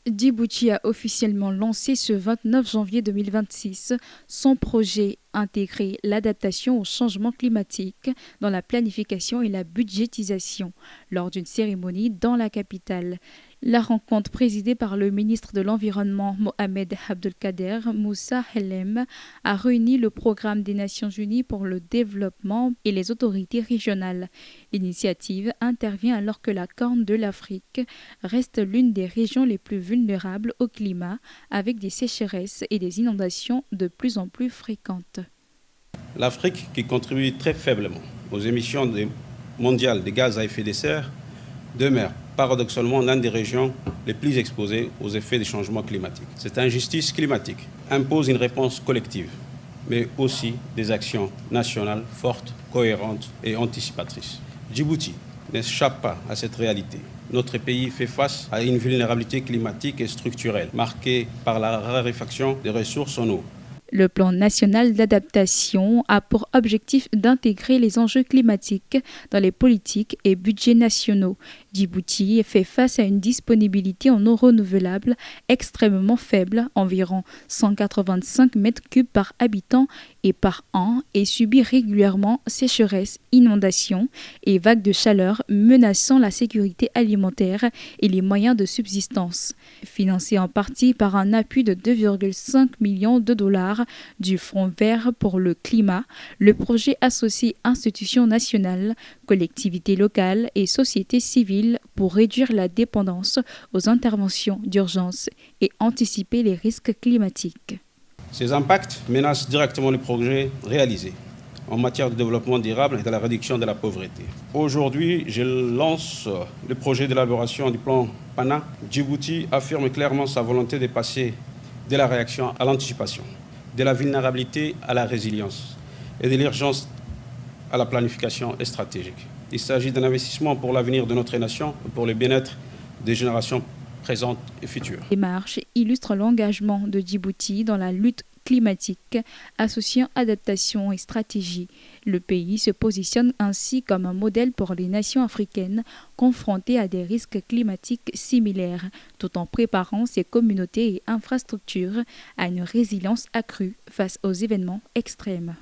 Djibouti a officiellement lancé ce 29 janvier 2026 son projet intégrer l'adaptation au changement climatique dans la planification et la budgétisation lors d'une cérémonie dans la capitale. La rencontre présidée par le ministre de l'Environnement Mohamed Abdelkader Moussa Hellem a réuni le programme des Nations Unies pour le développement et les autorités régionales. L'initiative intervient alors que la Corne de l'Afrique reste l'une des régions les plus vulnérables au climat, avec des sécheresses et des inondations de plus en plus fréquentes. L'Afrique, qui contribue très faiblement aux émissions mondiales de gaz à effet de serre, demeure paradoxalement l'une des régions les plus exposées aux effets des changements climatiques. Cette injustice climatique impose une réponse collective, mais aussi des actions nationales fortes, cohérentes et anticipatrices. Djibouti n'échappe pas à cette réalité. Notre pays fait face à une vulnérabilité climatique et structurelle, marquée par la raréfaction des ressources en eau. Le plan national d'adaptation a pour objectif d'intégrer les enjeux climatiques dans les politiques et budgets nationaux. Djibouti fait face à une disponibilité en eau renouvelable extrêmement faible, environ 185 mètres cubes par habitant et par an, et subit régulièrement sécheresses, inondations et vagues de chaleur menaçant la sécurité alimentaire et les moyens de subsistance. Financé en partie par un appui de 2,5 millions de dollars du Fonds vert pour le climat, le projet associe institutions nationales, collectivités locales et sociétés civiles pour réduire la dépendance aux interventions d'urgence et anticiper les risques climatiques. Ces impacts menacent directement les progrès réalisés en matière de développement durable et de la réduction de la pauvreté. Aujourd'hui, je lance le projet d'élaboration du plan PANA. Djibouti affirme clairement sa volonté de passer de la réaction à l'anticipation, de la vulnérabilité à la résilience et de l'urgence à la planification stratégique. Il s'agit d'un investissement pour l'avenir de notre nation et pour le bien-être des générations présentes et futures. Les démarches illustrent l'engagement de Djibouti dans la lutte climatique, associant adaptation et stratégie. Le pays se positionne ainsi comme un modèle pour les nations africaines confrontées à des risques climatiques similaires, tout en préparant ses communautés et infrastructures à une résilience accrue face aux événements extrêmes.